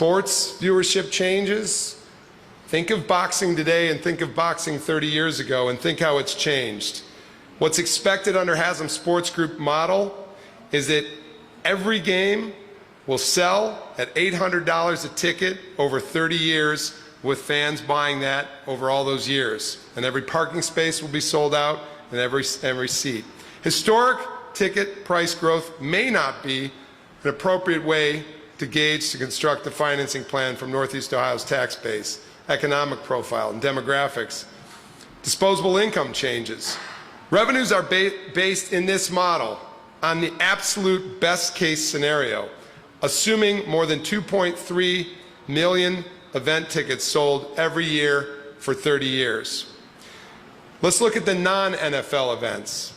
Sports viewership changes. Think of boxing today and think of boxing 30 years ago and think how it's changed. What's expected under Haslam Sports Group model is that every game will sell at $800 a ticket over 30 years, with fans buying that over all those years. And every parking space will be sold out and every seat. Historic ticket price growth may not be an appropriate way to gauge to construct the financing plan from Northeast Ohio's tax base, economic profile, and demographics. Disposable income changes. Revenues are based in this model on the absolute best case scenario, assuming more than 2.3 million event tickets sold every year for 30 years. Let's look at the non-NFL events.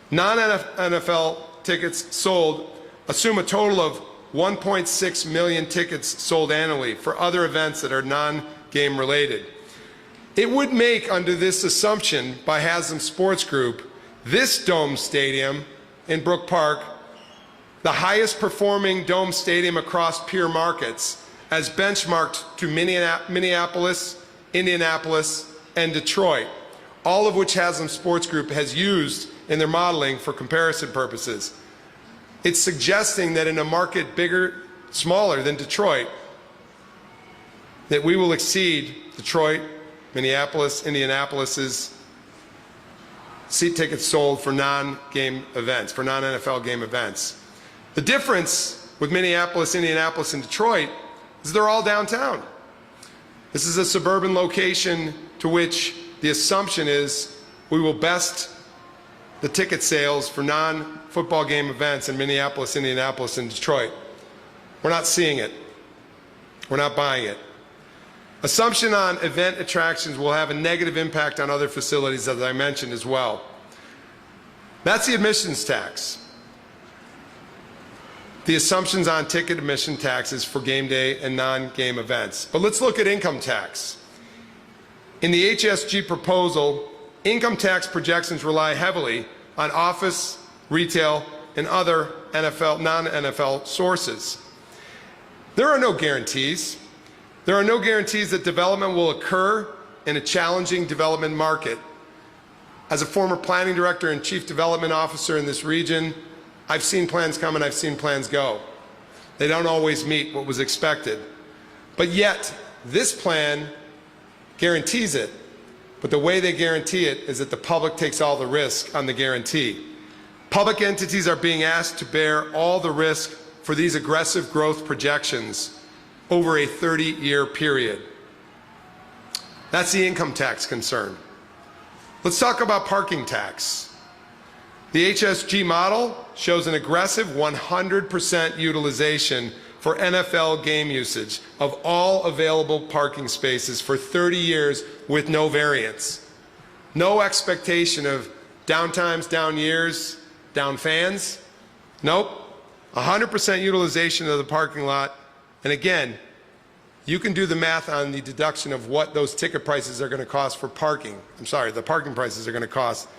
Non-NFL tickets sold assume a total of 1.6 million tickets sold annually for other events that are non-game related. It would make, under this assumption by Haslam Sports Group, this dome stadium in Brook Park the highest performing dome stadium across peer markets, as benchmarked to Minneapolis, Indianapolis, and Detroit, all of which Haslam Sports Group has used in their modeling for comparison purposes. It's suggesting that in a market smaller than Detroit, that we will exceed Detroit, Minneapolis, Indianapolis's seat tickets sold for non-game events, for non-NFL game events. The difference with Minneapolis, Indianapolis, and Detroit is they're all downtown. This is a suburban location to which the assumption is we will best the ticket sales for non-football game events in Minneapolis, Indianapolis, and Detroit. We're not seeing it. We're not buying it. Assumption on event attractions will have a negative impact on other facilities, as I mentioned as well. That's the admissions tax. The assumptions on ticket admission taxes for game day and non-game events. But let's look at income tax. In the HSG proposal, income tax projections rely heavily on office, retail, and other non-NFL sources. There are no guarantees. There are no guarantees that development will occur in a challenging development market. As a former planning director and chief development officer in this region, I've seen plans come and I've seen plans go. They don't always meet what was expected. But yet, this plan guarantees it. But the way they guarantee it is that the public takes all the risk on the guarantee. Public entities are being asked to bear all the risk for these aggressive growth projections over a 30-year period. That's the income tax concern. Let's talk about parking tax. The HSG model shows an aggressive 100% utilization for NFL game usage of all available parking spaces for 30 years with no variance. No expectation of down times, down years, down fans. Nope. 100% utilization of the parking lot. And again, you can do the math on the deduction of what those ticket prices are going to cost for parking. The parking prices are going to cost.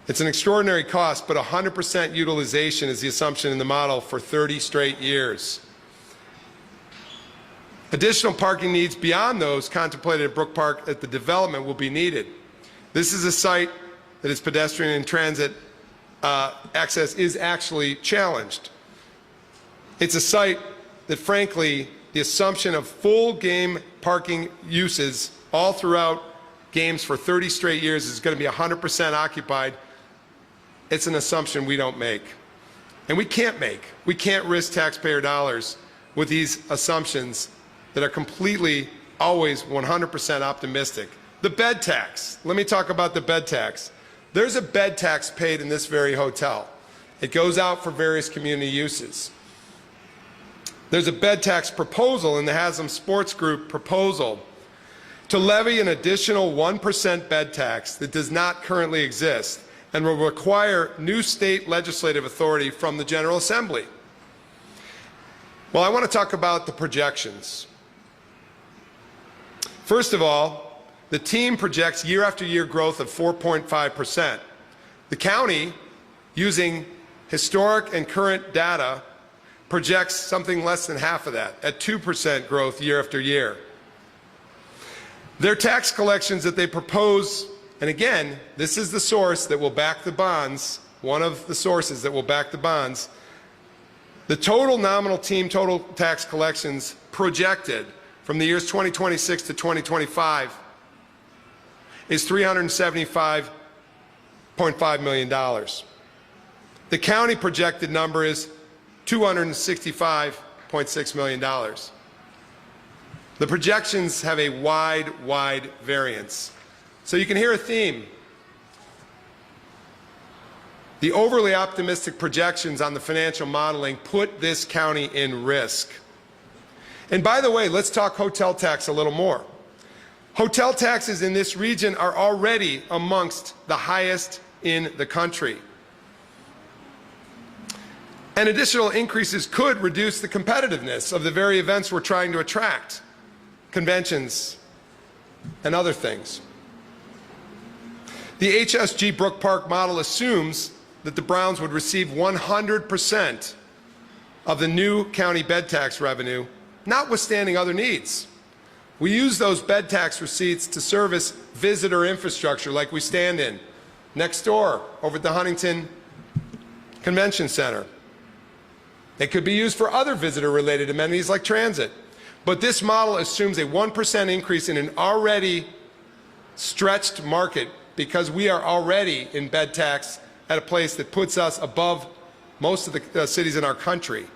It's an extraordinary cost, but 100% utilization is the assumption in the model for 30 straight years. Additional parking needs beyond those contemplated at Brook Park at the development will be needed. This is a site that its pedestrian and transit access is actually challenged. It's a site that, frankly, the assumption of full game parking uses all throughout games for 30 straight years is going to be 100% occupied. It's an assumption we don't make. And we can't make. We can't risk taxpayer dollars with these assumptions that are completely, always 100% optimistic. The bed tax. Let me talk about the bed tax. There's a bed tax paid in this very hotel. It goes out for various community uses. There's a bed tax proposal in the Haslam Sports Group proposal to levy an additional 1% bed tax that does not currently exist and will require new state legislative authority from the General Assembly. Well, I want to talk about the projections. First of all, the team projects year after year growth of 4.5%. The county, using historic and current data, projects something less than half of that, at 2% growth year after year. Their tax collections that they propose, and again, this is the source that will back the bonds, one of the sources that will back the bonds, the total nominal team total tax collections projected from the years 2026 to 2025 is $375.5 million. The county projected number is $265.6 million. The projections have a wide variance. So you can hear a theme. The overly optimistic projections on the financial modeling put this county in risk. And by the way, let's talk hotel tax a little more. Hotel taxes in this region are already amongst the highest in the country. And additional increases could reduce the competitiveness of the very events we're trying to attract, conventions and other things. The HSG Brook Park model assumes that the Browns would receive 100% of the new county bed tax revenue, notwithstanding other needs. We use those bed tax receipts to service visitor infrastructure like we stand in next door over at the Huntington Convention Center. They could be used for other visitor-related amenities like transit. But this model assumes a 1% increase in an already stretched market because we are already in bed tax at a place that puts us above most of the cities in our country.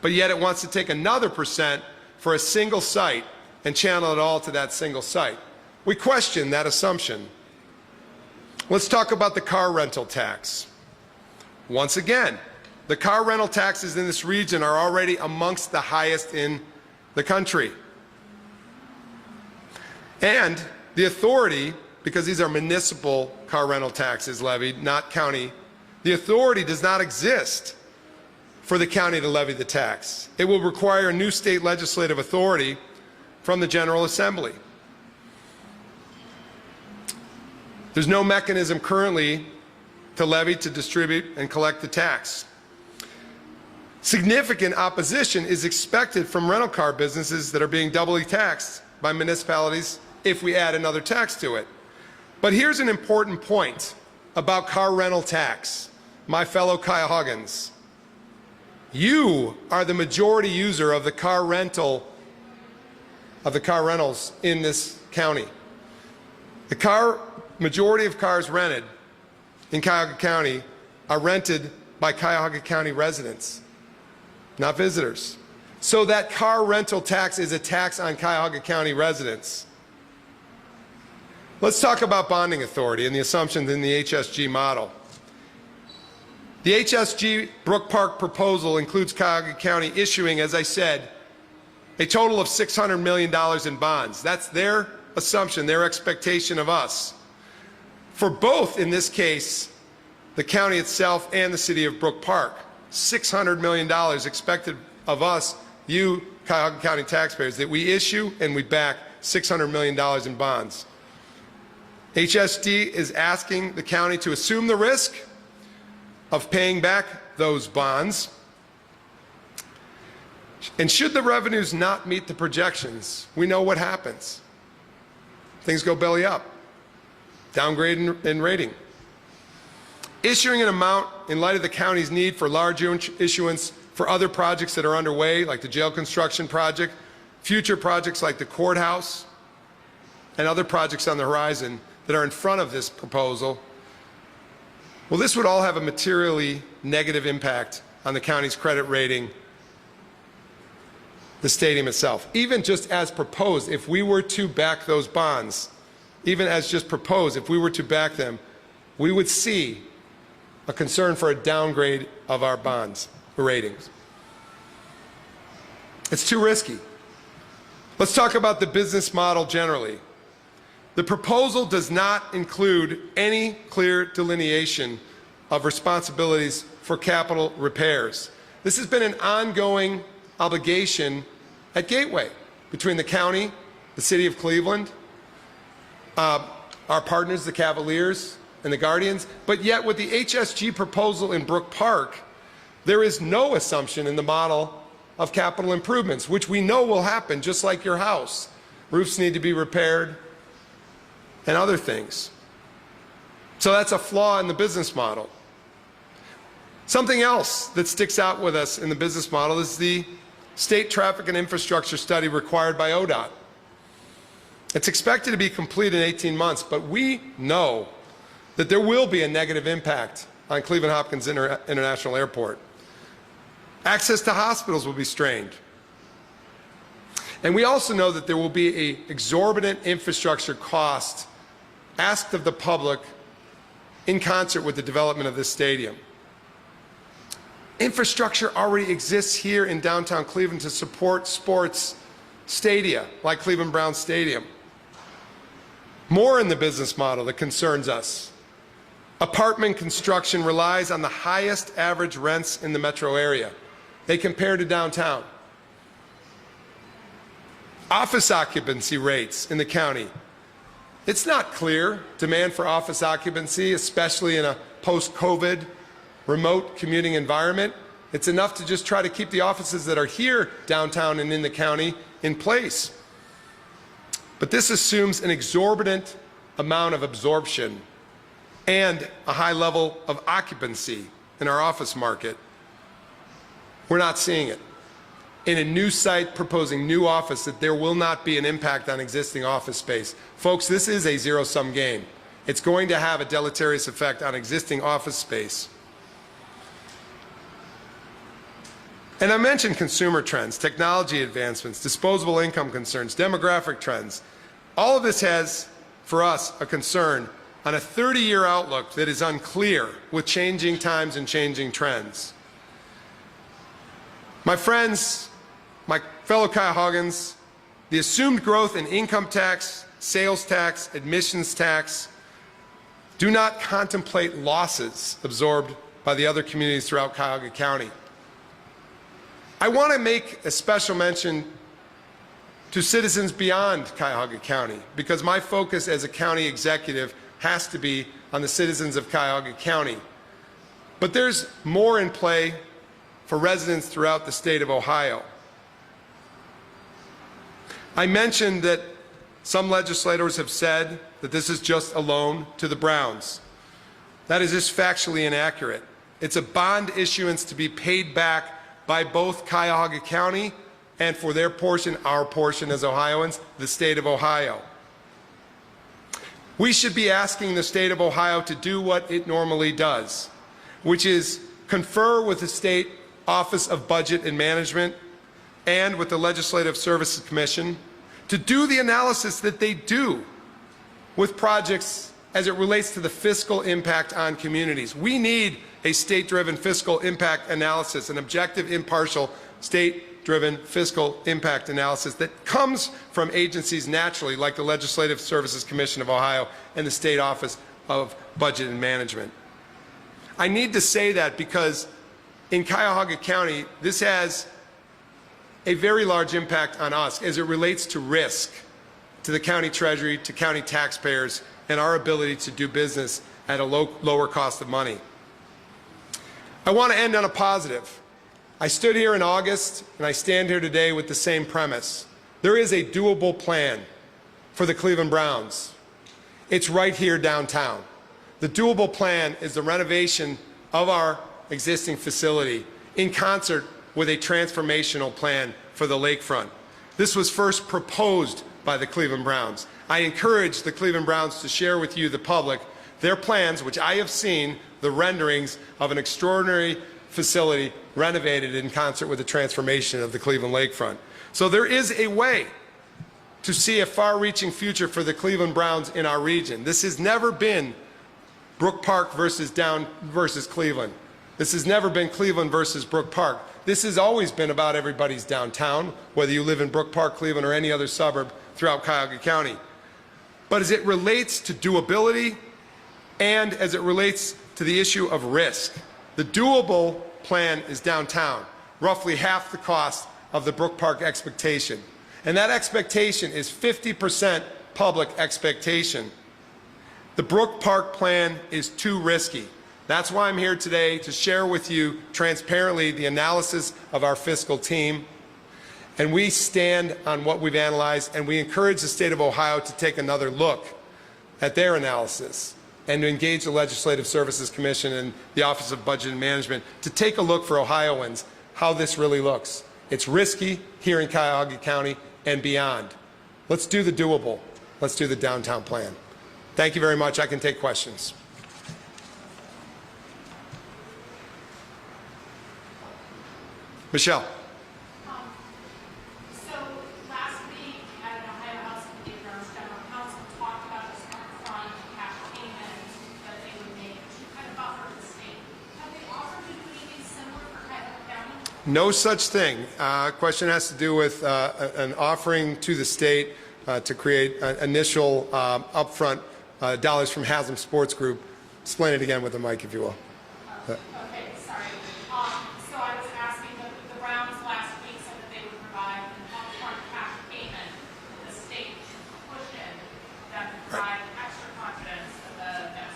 But yet it wants to take another percent for a single site and channel it all to that single site. We question that assumption. Let's talk about the car rental tax. Once again, the car rental taxes in this region are already amongst the highest in the country. And the authority, because these are municipal car rental taxes levied, not county, the authority does not exist for the county to levy the tax. It will require a new state legislative authority from the General Assembly. There's no mechanism currently to levy, to distribute, and collect the tax. Significant opposition is expected from rental car businesses that are being doubly taxed by municipalities if we add another tax to it. But here's an important point about car rental tax, my fellow Cuyahoggans. You are the majority user of the car rentals in this county. The majority of cars rented in Cuyahoga County are rented by Cuyahoga County residents, not visitors. So that car rental tax is a tax on Cuyahoga County residents. Let's talk about bonding authority and the assumptions in the HSG model. The HSG Brook Park proposal includes Cuyahoga County issuing, as I said, a total of $600 million in bonds. That's their assumption, their expectation of us. For both, in this case, the county itself and the city of Brook Park, $600 million expected of us, you Cuyahoga County taxpayers, that we issue and we back $600 million in bonds. HSD is asking the county to assume the risk of paying back those bonds. And should the revenues not meet the projections, we know what happens. Things go belly up, downgrade in rating. Issuing an amount in light of the county's need for large issuance for other projects that are underway, like the jail construction project, future projects like the courthouse, and other projects on the horizon that are in front of this proposal, well, this would all have a materially negative impact on the county's credit rating, the stadium itself. Even just as proposed, if we were to back those bonds, even as just proposed, if we were to back them, we would see a concern for a downgrade of our bonds ratings. It's too risky. Let's talk about the business model generally. The proposal does not include any clear delineation of responsibilities for capital repairs. This has been an ongoing obligation at Gateway between the county, the city of Cleveland, our partners, the Cavaliers and the Guardians, but yet with the HSG proposal in Brook Park, There is no assumption in the model of capital improvements, which we know will happen just like your house. Roofs need to be repaired and other things. So that's a flaw in the business model. Something else that sticks out with us in the business model is the state traffic and infrastructure study required by ODOT. It's expected to be complete in 18 months, but we know that there will be a negative impact on Cleveland Hopkins International Airport. Access to hospitals will be strained. And we also know that there will be an exorbitant infrastructure cost asked of the public in concert with the development of this stadium. Infrastructure already exists here in downtown Cleveland to support sports stadia like Cleveland Browns Stadium. More in the business model that concerns us. Apartment construction relies on the highest average rents in the metro area. They compare to downtown. Office occupancy rates in the county. It's not clear demand for office occupancy, especially in a post-COVID remote commuting environment. It's enough to just try to keep the offices that are here downtown and in the county in place. But this assumes an exorbitant amount of absorption and a high level of occupancy in our office market. We're not seeing it. In a new site proposing new office, that there will not be an impact on existing office space. Folks, this is a zero-sum game. It's going to have a deleterious effect on existing office space. And I mentioned consumer trends, technology advancements, disposable income concerns, demographic trends. All of this has, for us, a concern on a 30-year outlook that is unclear with changing times and changing trends. My friends, my fellow Cuyahoggans, the assumed growth in income tax, sales tax, admissions tax do not contemplate losses absorbed by the other communities throughout Cuyahoga County. I want to make a special mention to citizens beyond Cuyahoga County, because my focus as a county executive has to be on the citizens of Cuyahoga County. But there's more in play for residents throughout the state of Ohio. I mentioned that some legislators have said that this is just a loan to the Browns. That is just factually inaccurate. It's a bond issuance to be paid back by both Cuyahoga County and, for their portion, our portion as Ohioans, the state of Ohio. We should be asking the state of Ohio to do what it normally does, which is confer with the State Office of Budget and Management and with the Legislative Services Commission to do the analysis that they do with projects as it relates to the fiscal impact on communities. We need a state-driven fiscal impact analysis, an objective, impartial, state-driven fiscal impact analysis that comes from agencies naturally like the Legislative Services Commission of Ohio and the State Office of Budget and Management. I need to say that because in Cuyahoga County, this has a very large impact on us as it relates to risk, to the county treasury, to county taxpayers, and our ability to do business at a lower cost of money. I want to end on a positive. I stood here in August, and I stand here today with the same premise. There is a doable plan for the Cleveland Browns. It's right here downtown. The doable plan is the renovation of our existing facility in concert with a transformational plan for the lakefront. This was first proposed by the Cleveland Browns. I encourage the Cleveland Browns to share with you, the public, their plans, which I have seen, the renderings of an extraordinary facility renovated in concert with the transformation of the Cleveland lakefront. So there is a way to see a far-reaching future for the Cleveland Browns in our region. This has never been Brook Park versus Cleveland. This has never been Cleveland versus Brook Park. This has always been about everybody's downtown, whether you live in Brook Park, Cleveland, or any other suburb throughout Cuyahoga County. But as it relates to doability and as it relates to the issue of risk, the doable plan is downtown, roughly half the cost of the Brook Park expectation. And that expectation is 50% public expectation. The Brook Park plan is too risky. That's why I'm here today, to share with you transparently the analysis of our fiscal team. And we stand on what we've analyzed, and we encourage the state of Ohio to take another look at their analysis and to engage the Legislative Services Commission and the Office of Budget and Management to take a look for Ohioans how this really looks. It's risky here in Cuyahoga County and beyond. Let's do the doable. Let's do the downtown plan. Thank you very much. I can take questions. Michelle. So last week at an Ohio House Committee, General Counsel talked about this upfront cash payment that they would make to kind of buffer the state. Have they offered to do anything similar for Cuyahoga County? No such thing. Question has to do with an offering to the state to create initial upfront dollars from Haslam Sports Group. Explain it again with the mic, if you will. Okay, sorry. So I was asking, the Browns last week said that they would provide an upfront cash payment to the state to cushion that would provide extra confidence to the debt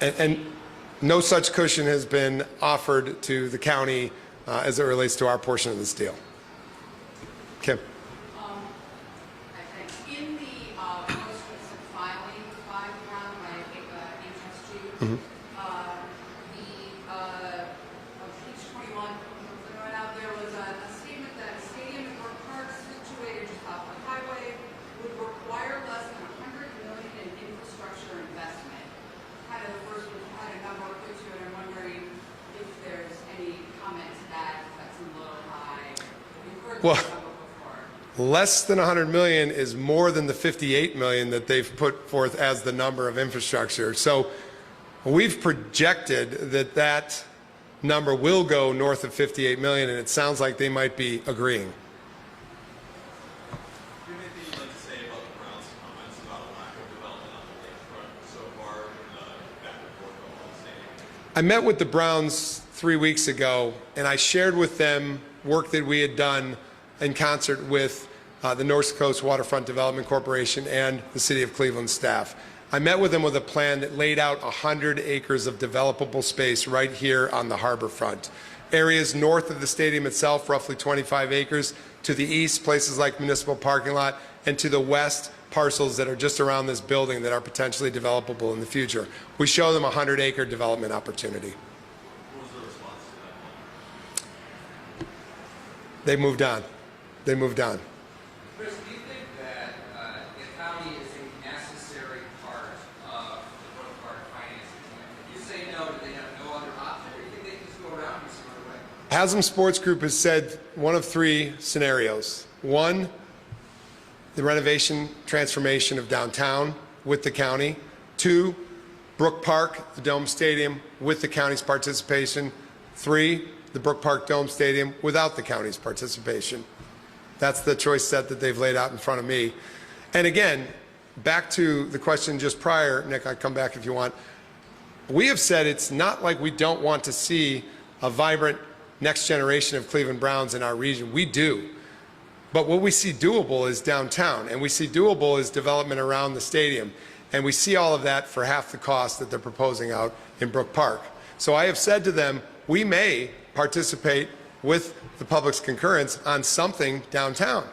service. And no such cushion has been offered to the county as it relates to our portion of this deal. Kim. In the most recent filing by the Brown by HSG, Mm-hmm. page 21, there was a statement that a stadium in Brook Park situated just off the highway would require less than $100 million in infrastructure investment. Kind of the first one had a number put to it. I'm wondering if there's any comment to that. That's a little high. We've heard Well, this number before. less than 100 million is more than the 58 million that they've put forth as the number of infrastructure. So we've projected that that number will go north of 58 million, and it sounds like they might be agreeing. Anything you'd like to say about the Browns' comments about a lack of development on the lakefront so far in the back and forth on the stadium? I met with the Browns 3 weeks ago, and I shared with them work that we had done in concert with the North Coast Waterfront Development Corporation and the City of Cleveland staff. I met with them with a plan that laid out 100 acres of developable space right here on the harbor front. Areas north of the stadium itself, roughly 25 acres. To the east, places like municipal parking lot, and to the west, parcels that are just around this building that are potentially developable in the future. We show them a 100-acre development opportunity. What was the response to that? They moved on. They moved on. Chris, do you think that the county is a necessary part of the Brook Park financing plan? If you say no, do they have no other option, or do you think they can just go around in some other way? Haslam Sports Group has said one of three scenarios. One, the renovation transformation of downtown with the county. Two, Brook Park, the Dome Stadium, with the county's participation. Three, the Brook Park Dome Stadium without the county's participation. That's the choice set that they've laid out in front of me. And again, back to the question just prior, Nick, I'll come back if you want. We have said it's not like we don't want to see a vibrant next generation of Cleveland Browns in our region. We do. But what we see doable is downtown, and we see doable is development around the stadium. And we see all of that for half the cost that they're proposing out in Brook Park. So I have said to them, we may participate with the public's concurrence on something downtown.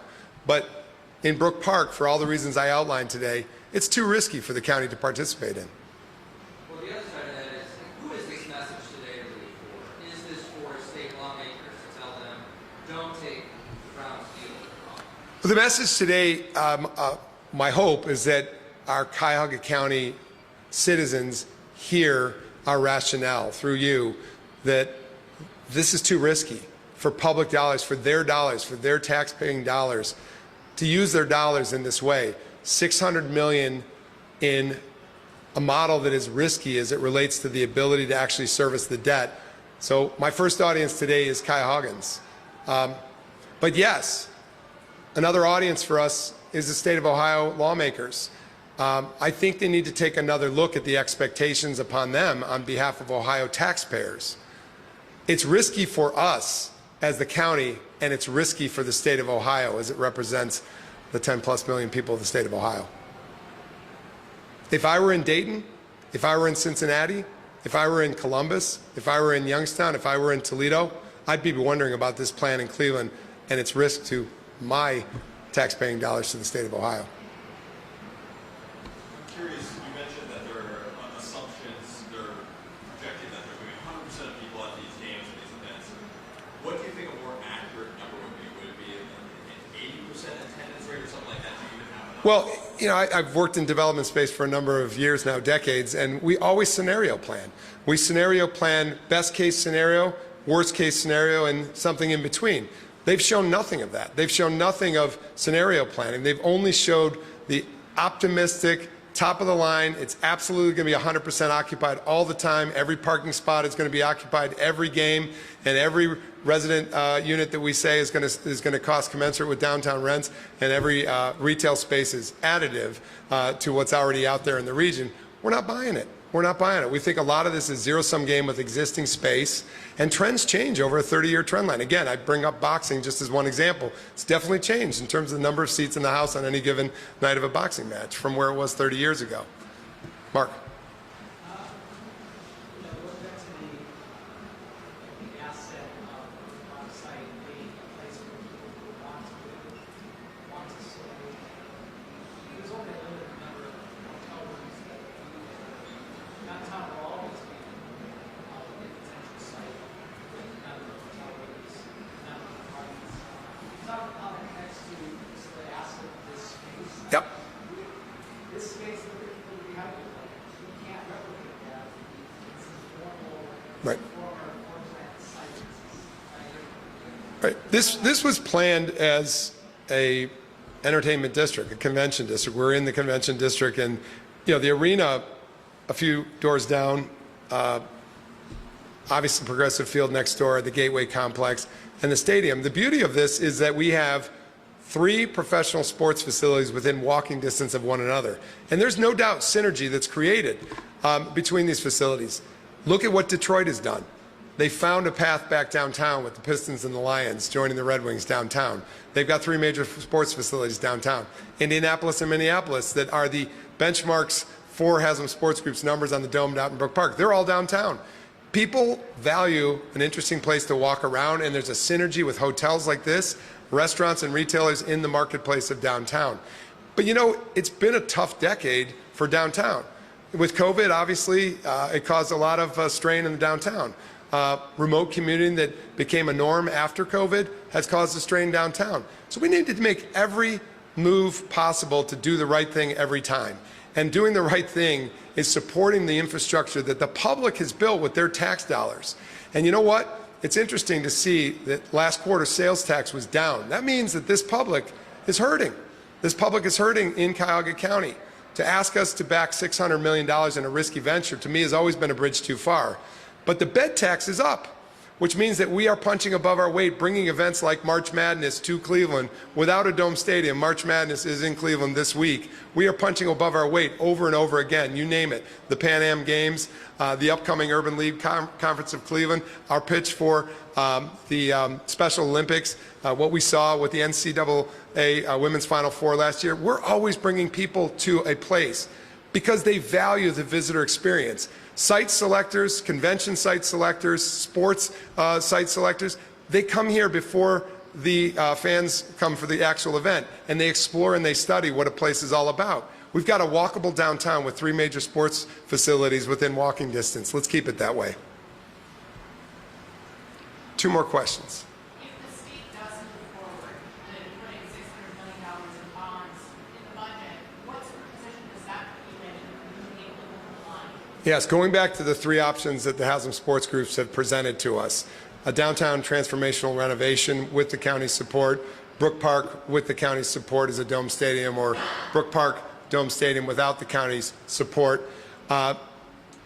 But in Brook Park, for all the reasons I outlined today, it's too risky for the county to participate in. Well, the other side of that is, who is this message today really for? Is this for state lawmakers to tell them, don't take the Browns deal? The message today, my hope is that our Cuyahoga County citizens hear our rationale through you that this is too risky for public dollars, for their taxpaying dollars, to use their dollars in this way. $600 million in a model that is risky as it relates to the ability to actually service the debt. So my first audience today is Cuyahoggans. But yes, another audience for us is the state of Ohio lawmakers. I think they need to take another look at the expectations upon them on behalf of Ohio taxpayers. It's risky for us as the county, and it's risky for the state of Ohio as it represents the 10+ million people of the state of Ohio. If I were in Dayton, if I were in Cincinnati, If I were in Columbus, if I were in Youngstown, if I were in Toledo, I'd be wondering about this plan in Cleveland and its risk to my taxpaying dollars to the state of Ohio. I'm curious, you mentioned that there are assumptions, they're projecting that there are going to be 100% of people at these games or these events. What do you think a more accurate number would be? Would it be an 80% attendance rate or something like that? Do you even have enough? Well, you know, I've worked in development space for a number of years now, decades, and we always scenario plan. We scenario plan best case scenario, worst case scenario, and something in between. They've shown nothing of that. They've shown nothing of scenario planning. They've only showed the optimistic, top of the line. It's absolutely going to be 100% occupied all the time. Every parking spot is going to be occupied every game, and every resident unit that we say is going to cost commensurate with downtown rents, and every retail space is additive to what's already out there in the region. We're not buying it. We're not buying it. We think a lot of this is zero-sum game with existing space, and trends change over a 30-year trend line. Again, I bring up boxing just as one example. It's definitely changed in terms of the number of seats in the house on any given night of a boxing match from where it was 30 years ago. Mark. Yep. This space that we have, we can't replicate that. It's a formal, Right. site. Right. This was planned as a entertainment district, a convention district. We're in the convention district, and you know the arena, a few doors down, obviously Progressive Field next door, the Gateway Complex, and the stadium. The beauty of this is that we have 3 professional sports facilities within walking distance of one another. And there's no doubt synergy that's created between these facilities. Look at what Detroit has done. They found a path back downtown with the Pistons and the Lions joining the Red Wings downtown. They've got 3 major sports facilities downtown. Indianapolis and Minneapolis that are the benchmarks for Haslam Sports Group's numbers on the Dome out in Brook Park. They're all downtown. People value an interesting place to walk around, and there's a synergy with hotels like this, restaurants and retailers in the marketplace of downtown. But you know, it's been a tough decade for downtown. With COVID, obviously, it caused a lot of strain in the downtown. Remote commuting that became a norm after COVID has caused a strain downtown. So we need to make every move possible to do the right thing every time. And doing the right thing is supporting the infrastructure that the public has built with their tax dollars. And you know what? It's interesting to see that last quarter sales tax was down. That means that this public is hurting. This public is hurting in Cuyahoga County. To ask us to back $600 million in a risky venture, to me, has always been a bridge too far. But the bed tax is up, which means that we are punching above our weight, bringing events like March Madness to Cleveland without a dome stadium. March Madness is in Cleveland this week. We are punching above our weight over and over again. You name it. The Pan Am Games, the upcoming Urban League Conference of Cleveland, our pitch for the Special Olympics, what we saw with the NCAA Women's Final Four last year. We're always bringing people to a place because they value the visitor experience. Site selectors, convention site selectors, sports site selectors, they come here before the fans come for the actual event, and they explore and they study what a place is all about. We've got a walkable downtown with 3 major sports facilities within walking distance. Let's keep it that way. 2 more questions. If the state does move forward, then putting $600 million in bonds in the budget, what sort of position does that put you in being able to move the line? Yes, going back to the 3 options that the Haslam Sports Groups have presented to us. A downtown transformational renovation with the county's support, Brook Park with the county's support as a dome stadium, or Brook Park Dome Stadium without the county's support. It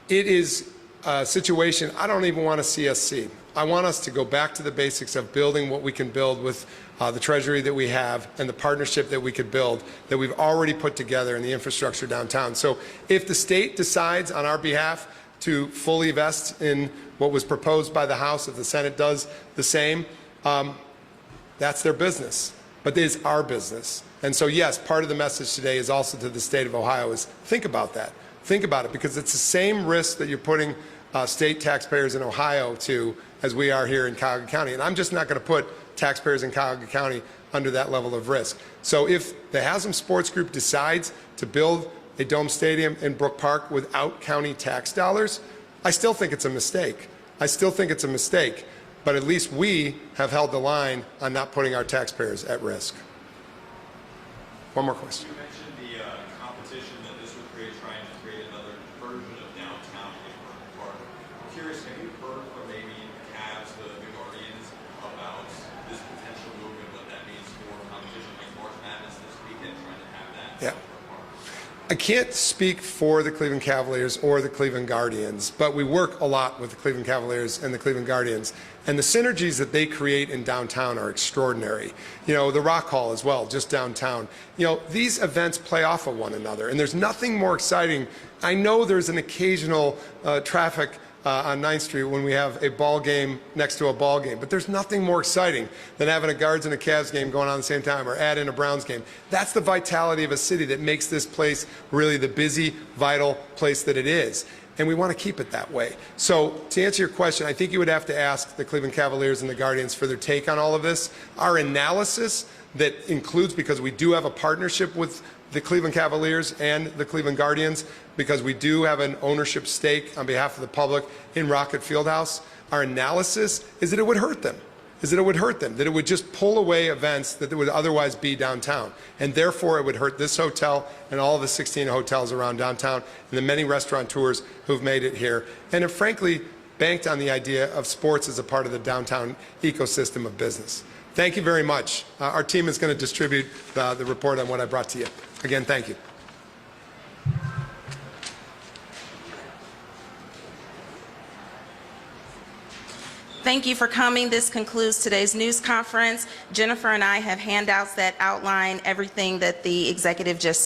is a situation I don't even want to see us see. I want us to go back to the basics of building what we can build with the treasury that we have and the partnership that we could build that we've already put together in the infrastructure downtown. So if the state decides on our behalf to fully vest in what was proposed by the House, if the Senate does the same, that's their business. But it is our business. And so yes, part of the message today is also to the state of Ohio is think about that. Think about it, because it's the same risk that you're putting state taxpayers in Ohio to as we are here in Cuyahoga County. And I'm just not going to put taxpayers in Cuyahoga County under that level of risk. So if the Haslam Sports Group decides to build a dome stadium in Brook Park without county tax dollars, I still think it's a mistake. I still think it's a mistake. But at least we have held the line on not putting our taxpayers at risk. One more question. You mentioned the competition that this would create, trying to create another version of downtown in Brook Park. I'm curious, have you heard from maybe the Cavs, the Guardians, about this potential move and what that means for competition like March Madness this weekend, trying to have that in Brook Park? I can't speak for the Cleveland Cavaliers or the Cleveland Guardians, but we work a lot with the Cleveland Cavaliers and the Cleveland Guardians. And the synergies that they create in downtown are extraordinary. You know, the Rock Hall as well, just downtown. You know, these events play off of one another, and there's nothing more exciting. I know there's an occasional traffic on 9th Street when we have a ball game next to a ball game. But there's nothing more exciting than having a Guards and a Cavs game going on at the same time, or add in a Browns game. That's the vitality of a city that makes this place really the busy, vital place that it is. And we want to keep it that way. So to answer your question, I think you would have to ask the Cleveland Cavaliers and the Guardians for their take on all of this. Our analysis that includes, because we do have a partnership with the Cleveland Cavaliers and the Cleveland Guardians, because we do have an ownership stake on behalf of the public in Rocket Fieldhouse, our analysis is that it would hurt them. That it would just pull away events that would otherwise be downtown. And therefore, it would hurt this hotel and all of the 16 hotels around downtown and the many restaurateurs who've made it here. And have frankly banked on the idea of sports as a part of the downtown ecosystem of business. Thank you very much. Our team is going to distribute the report on what I brought to you. Again, thank you. Thank you for coming. This concludes today's news conference. Jennifer and I have handouts that outline everything that the executive just